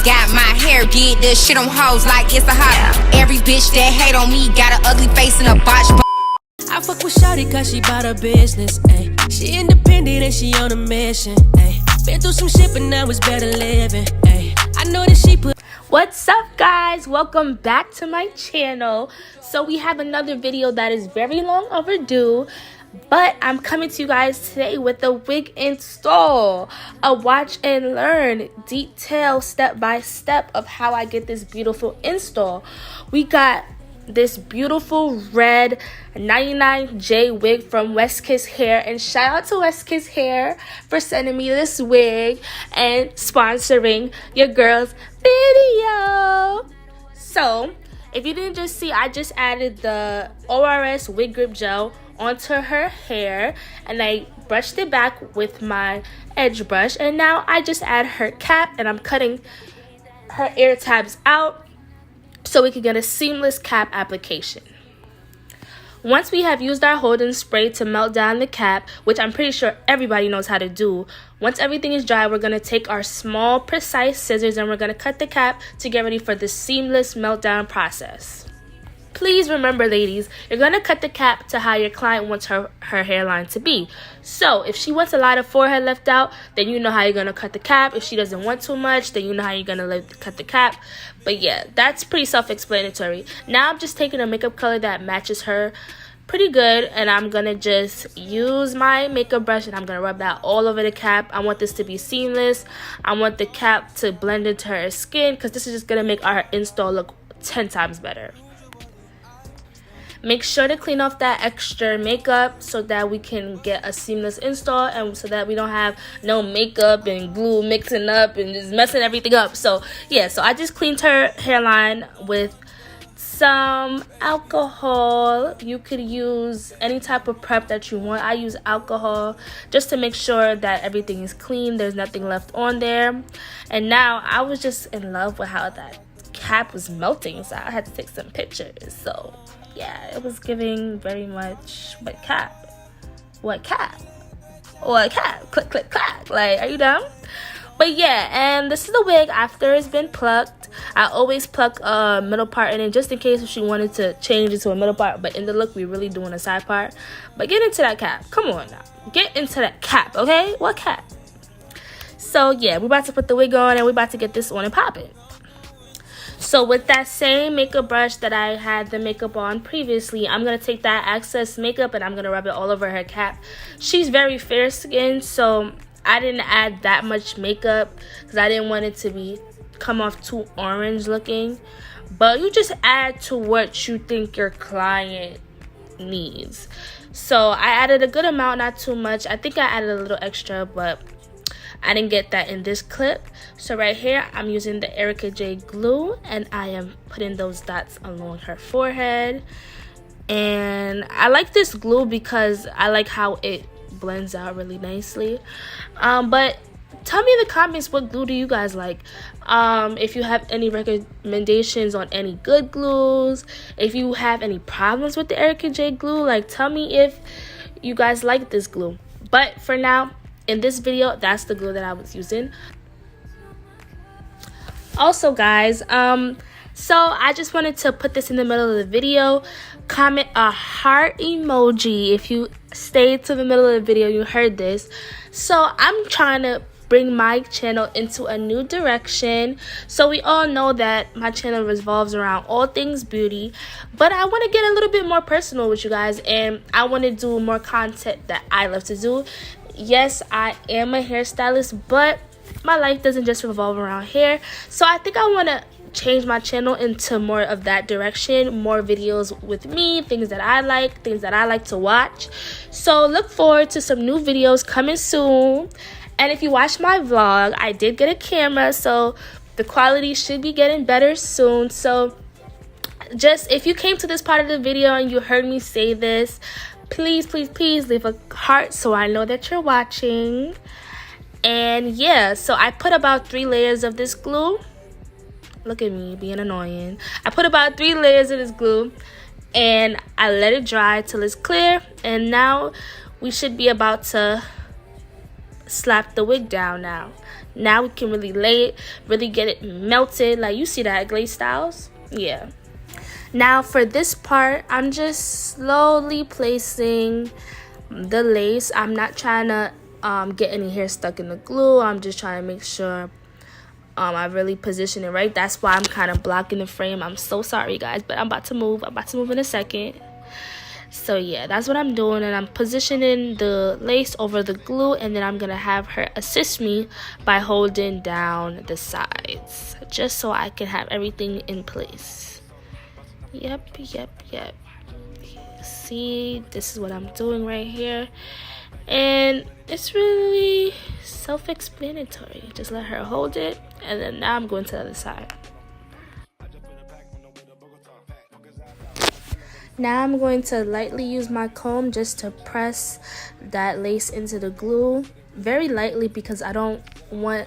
got my hair did this shit on hoes like it's a hobby. Every bitch that hate on me got an ugly face and a botch. I fuck with shawty cause she bout her business, ayy. She independent and she on a mission, ayy. Been through some shit but now it's better living, ayy. I know that she put... What's up, guys? Welcome back to my channel. So we have another video that is very long overdue, but I'm coming to you guys today with a wig install, a watch and learn detail step by step of how I get this beautiful install. We got this beautiful red 99J wig from West Kiss Hair, and shout out to West Kiss Hair for sending me this wig and sponsoring your girl's video. So if you didn't just see, I just added the ORS wig grip gel onto her hair and I brushed it back with my edge brush, and now I just add her cap and I'm cutting her ear tabs out so we can get a seamless cap application. Once we have used our hold and spray to melt down the cap, which I'm pretty sure everybody knows how to do, once everything is dry, we're going to take our small, precise scissors and we're going to cut the cap to get ready for the seamless meltdown process. Please remember, ladies, you're going to cut the cap to how your client wants her hairline to be. So if she wants a lot of forehead left out, then you know how you're going to cut the cap. If she doesn't want too much, then you know how you're going to cut the cap. But yeah, that's pretty self-explanatory. Now I'm just taking a makeup color that matches her pretty good, and I'm going to just use my makeup brush and I'm going to rub that all over the cap. I want this to be seamless. I want the cap to blend into her skin because this is just going to make our install look 10 times better. Make sure to clean off that extra makeup so that we can get a seamless install, and so that we don't have no makeup and glue mixing up and just messing everything up. So yeah, so I just cleaned her hairline with some alcohol. You could use any type of prep that you want. I use alcohol just to make sure that everything is clean, there's nothing left on there. And now I was just in love with how that cap was melting, so I had to take some pictures. So yeah, it was giving very much what cap? Click, click, clack. Like, are you dumb? But yeah, and this is the wig after it's been plucked. I always pluck a middle part in it just in case if she wanted to change it to a middle part. But in the look, we're really doing a side part. But get into that cap. Come on now. Get into that cap, okay? What cap? So yeah, we're about to put the wig on and we're about to get this on and popping. So with that same makeup brush that I had the makeup on previously, I'm going to take that excess makeup and I'm going to rub it all over her cap. She's very fair skinned, so I didn't add that much makeup because I didn't want it to come off too orange looking. But you just add to what you think your client needs. So I added a good amount, not too much. I think I added a little extra, but I didn't get that in this clip. So right here, I'm using the Erica J glue and I am putting those dots along her forehead. And I like this glue because I like how it blends out really nicely. But tell me in the comments, what glue do you guys like? If you have any recommendations on any good glues, if you have any problems with the Erica J glue, like tell me if you guys like this glue. But for now, in this video, that's the glue that I was using. Also, guys, so I just wanted to put this in the middle of the video. Comment a heart emoji if you stayed to the middle of the video, you heard this. So I'm trying to bring my channel into a new direction. So we all know that my channel revolves around all things beauty, but I want to get a little bit more personal with you guys, and I want to do more content that I love to do. Yes, I am a hairstylist, but my life doesn't just revolve around hair. So I think I want to change my channel into more of that direction, more videos with me, things that I like to watch. So look forward to some new videos coming soon. And if you watch my vlog, I did get a camera, so the quality should be getting better soon. So just if you came to this part of the video and you heard me say this, please leave a heart so I know that you're watching. And yeah, so I put about 3 layers of this glue. Look at me being annoying. I put about 3 layers of this glue and I let it dry till it's clear. And now we should be about to slap the wig down now. Now we can really lay it, really get it melted. Like, you see that glaze styles? Yeah. Now for this part, I'm just slowly placing the lace. I'm not trying to get any hair stuck in the glue. I'm just trying to make sure I really position it right. That's why I'm kind of blocking the frame. I'm so sorry, guys, but I'm about to move. I'm about to move in a second. So yeah, that's what I'm doing, and I'm positioning the lace over the glue, and then I'm gonna have her assist me by holding down the sides, just so I can have everything in place. Yep. See, this is what I'm doing right here, and it's really self-explanatory. Just let her hold it, and then now I'm going to the other side. Now I'm going to lightly use my comb just to press that lace into the glue, very lightly, because I don't want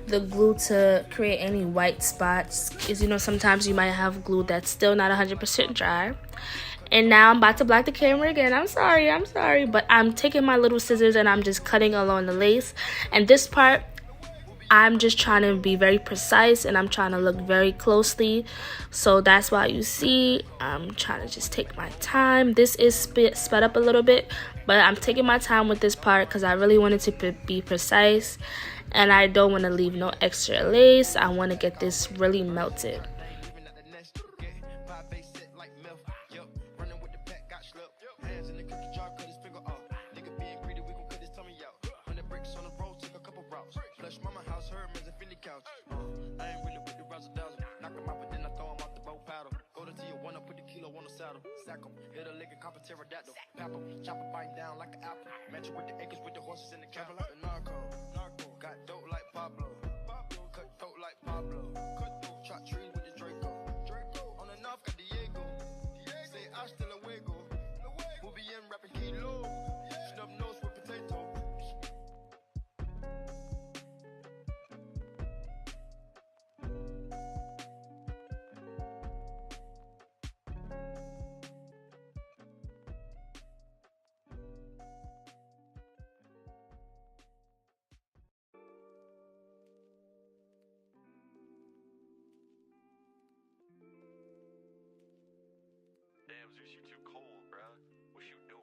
the glue to create any white spots, because you know sometimes you might have glue that's still not 100% dry. And now I'm about to block the camera again. I'm sorry, but I'm taking my little scissors and I'm just cutting along the lace. And this part, I'm just trying to be very precise, and I'm trying to look very closely. So that's why you see I'm trying to just take my time. This is sped up a little bit, but I'm taking my time with this part because I really wanted to be precise, and I don't want to leave no extra lace. I want to get this really melted. Damn, Zeus, you too cold, bruh. What you do?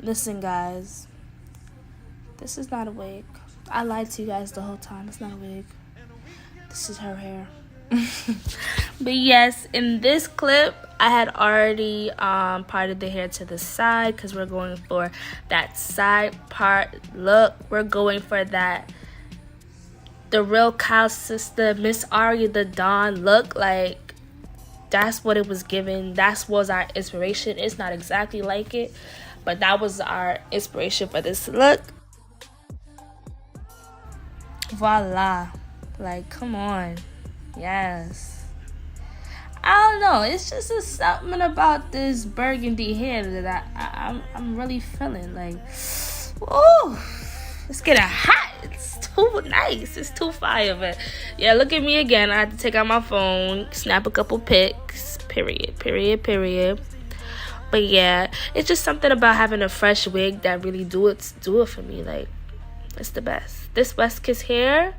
Listen, guys, this is not a wig. I lied to you guys the whole time. It's not a wig. This is her hair. But yes, in this clip, I had already parted the hair to the side because we're going for that side part look. We're going for that the real Kyle's sister, Miss Ari the Dawn look. Like, that's what it was given. That was our inspiration. It's not exactly like it, but that was our inspiration for this look. Voila. Like, come on. Yes. I don't know. It's just something about this burgundy hair that I'm really feeling. Like, ooh, it's getting hot. It's too nice. It's too fire. But yeah, look at me again. I had to take out my phone, snap a couple pics. Period. But yeah, it's just something about having a fresh wig that really do it for me. Like, it's the best. This West Kiss hair,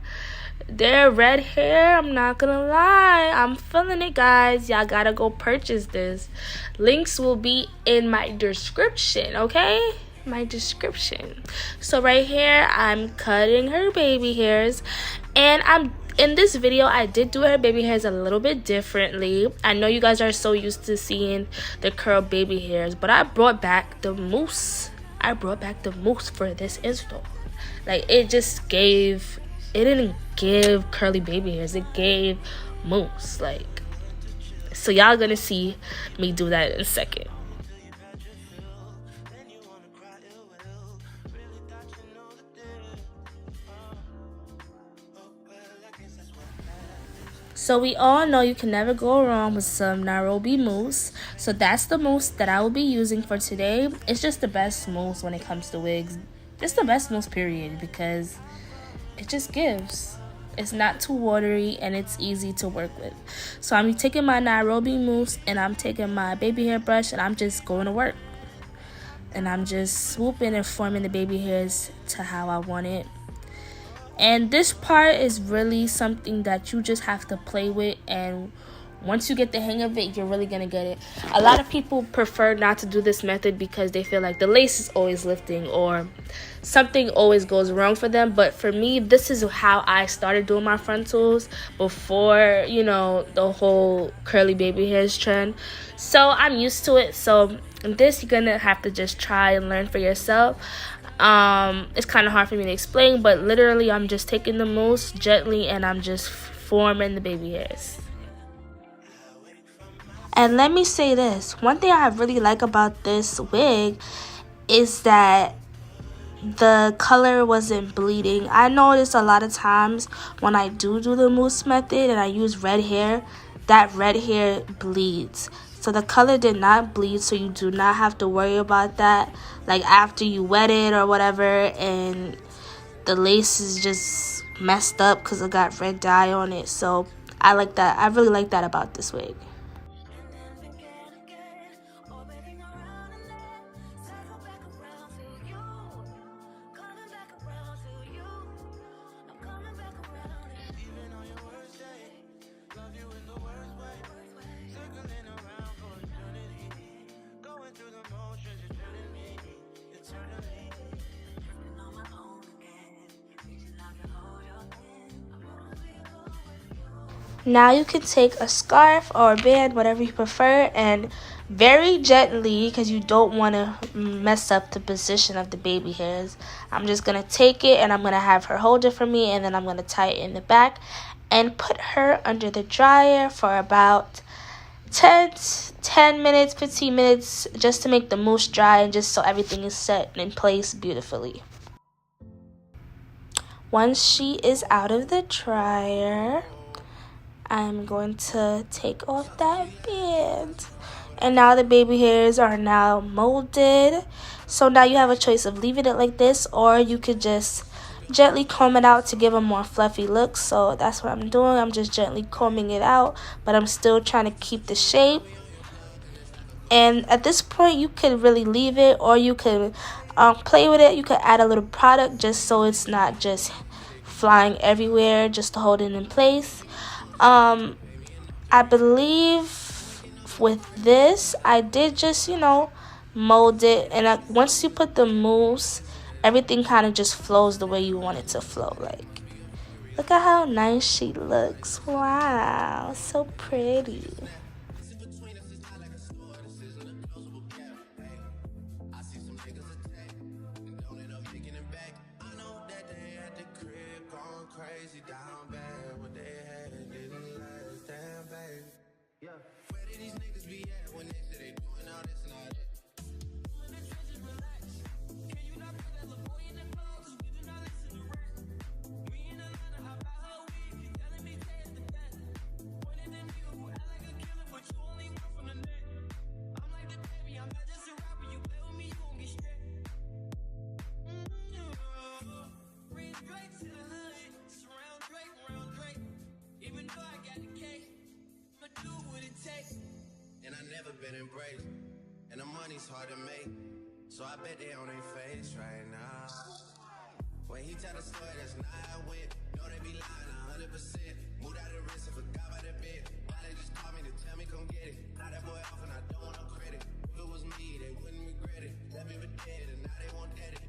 their red hair, I'm not gonna lie, I'm feeling it, guys. Y'all gotta go purchase this. Links will be in my description, okay? My description. So right here, I'm cutting her baby hairs, and in this video, I did do her baby hairs a little bit differently. I know you guys are so used to seeing the curl baby hairs, but I brought back the mousse. For this install. Like, it didn't give curly baby hairs, it gave mousse. Like, so y'all gonna see me do that in a second. So we all know you can never go wrong with some Nairobi mousse. So that's the mousse that I will be using for today. It's just the best mousse when it comes to wigs. It's the best mousse, period, because it just gives. It's not too watery and it's easy to work with. So I'm taking my Nairobi mousse and I'm taking my baby hair brush and I'm just going to work. And I'm just swooping and forming the baby hairs to how I want it. And this part is really something that you just have to play with, and once you get the hang of it, you're really gonna get it. A lot of people prefer not to do this method because they feel like the lace is always lifting or something always goes wrong for them. But for me, this is how I started doing my frontals before, you know, the whole curly baby hairs trend. So I'm used to it. So this, you're gonna have to just try and learn for yourself. It's kind of hard for me to explain, but literally I'm just taking the mousse gently and I'm just forming the baby hairs. And let me say this, one thing I really like about this wig is that the color wasn't bleeding. I noticed a lot of times when I do the mousse method and I use red hair, that red hair bleeds. So the color did not bleed, so you do not have to worry about that. Like, after you wet it or whatever and the lace is just messed up because it got red dye on it. So I like that. I really like that about this wig. Now you can take a scarf or a band, whatever you prefer, and very gently, because you don't want to mess up the position of the baby hairs, I'm just going to take it and I'm going to have her hold it for me, and then I'm going to tie it in the back and put her under the dryer for about 10 minutes, 15 minutes, just to make the mousse dry and just so everything is set in place beautifully. Once she is out of the dryer, I'm going to take off that band. And now the baby hairs are now molded. So now you have a choice of leaving it like this, or you could just gently comb it out to give a more fluffy look. So that's what I'm doing. I'm just gently combing it out, but I'm still trying to keep the shape. And at this point, you could really leave it, or you could play with it. You could add a little product just so it's not just flying everywhere, just to hold it in place. I believe with this, I did just, mold it. And once you put the mousse, everything kind of just flows the way you want it to flow. Like, look at how nice she looks. Wow, so pretty. I know that they at the crib going crazy, dog. be at when they say they doing all this and all that. Can you not put that little boy in the club? Cause we do not listen to rap. Me in Atlanta, how about her weed? Keep telling me say it's the best. Pointed at nigga who act like a killer, but you only one from the neck. I'm like the baby, I'm not just a rapper. You play with me, you gon' get stripped. Bring Drake to the hood, surround Drake, round Drake. Even though I got the cake, I'ma do what it takes. And I never been embraced, and the money's hard to make. So I bet they on their face right now. When he tell the story, that's not how it went. Know they be lying 100%. Moved out of the wrist and forgot about the bed. Why they just call me to tell me come get it? Got that boy off and I don't want no credit. If it was me, they wouldn't regret it. Left me for dead and now they want dead it.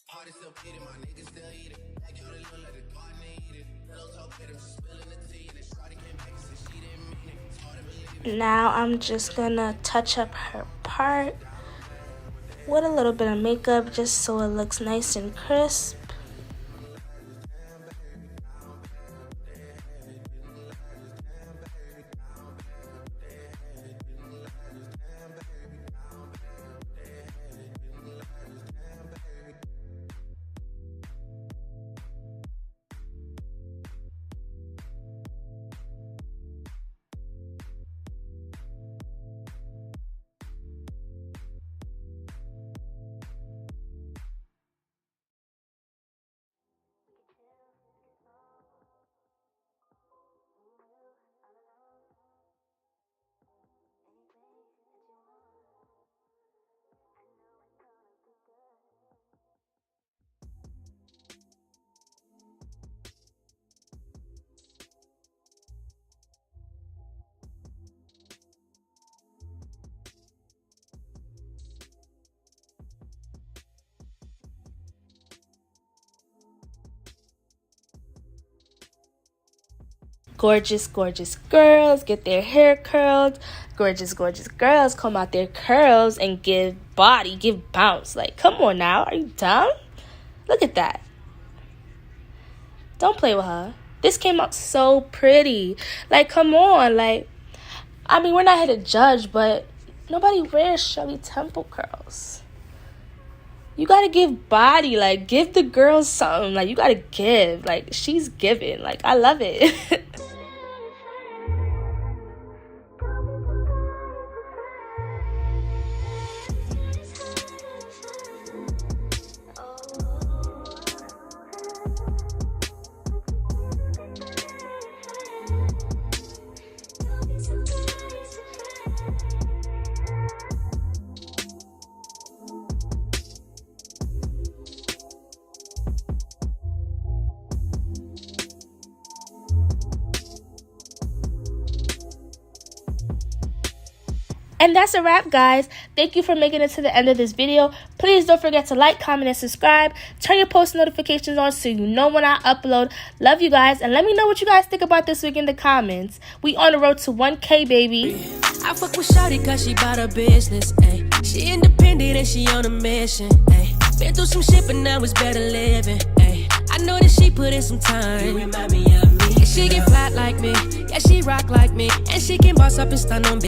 Party still bleeding, my niggas still eat it. Like y'all, they look like the garden, they eat it. Pillows all fit, I'm spilling the tea. And then Shawty came back and said she didn't mean it. It's hard to believe it. Now I'm just gonna touch up her part with a little bit of makeup just so it looks nice and crisp. Gorgeous, gorgeous girls get their hair curled. Gorgeous, gorgeous girls comb out their curls and give body, give bounce. Like, come on now. Are you dumb? Look at that. Don't play with her. This came out so pretty. Like, come on. Like, I mean, we're not here to judge, but nobody wears Shelly Temple curls. You gotta give body. Like, give the girls something. Like, you gotta give. Like, she's giving. Like, I love it. And that's a wrap, guys. Thank you for making it to the end of this video. Please don't forget to like, comment, and subscribe. Turn your post notifications on so you know when I upload. Love you guys. And let me know what you guys think about this week in the comments. We on the road to 1K, baby. I fuck with Shawty cause she bout her business, ayy. She independent and she on a mission, ayy. Been through some shit but now it's better living, ayy. I know that she put in some time. You remind me of me. And she get flat like me, yeah she rock like me. And she can boss up and stun on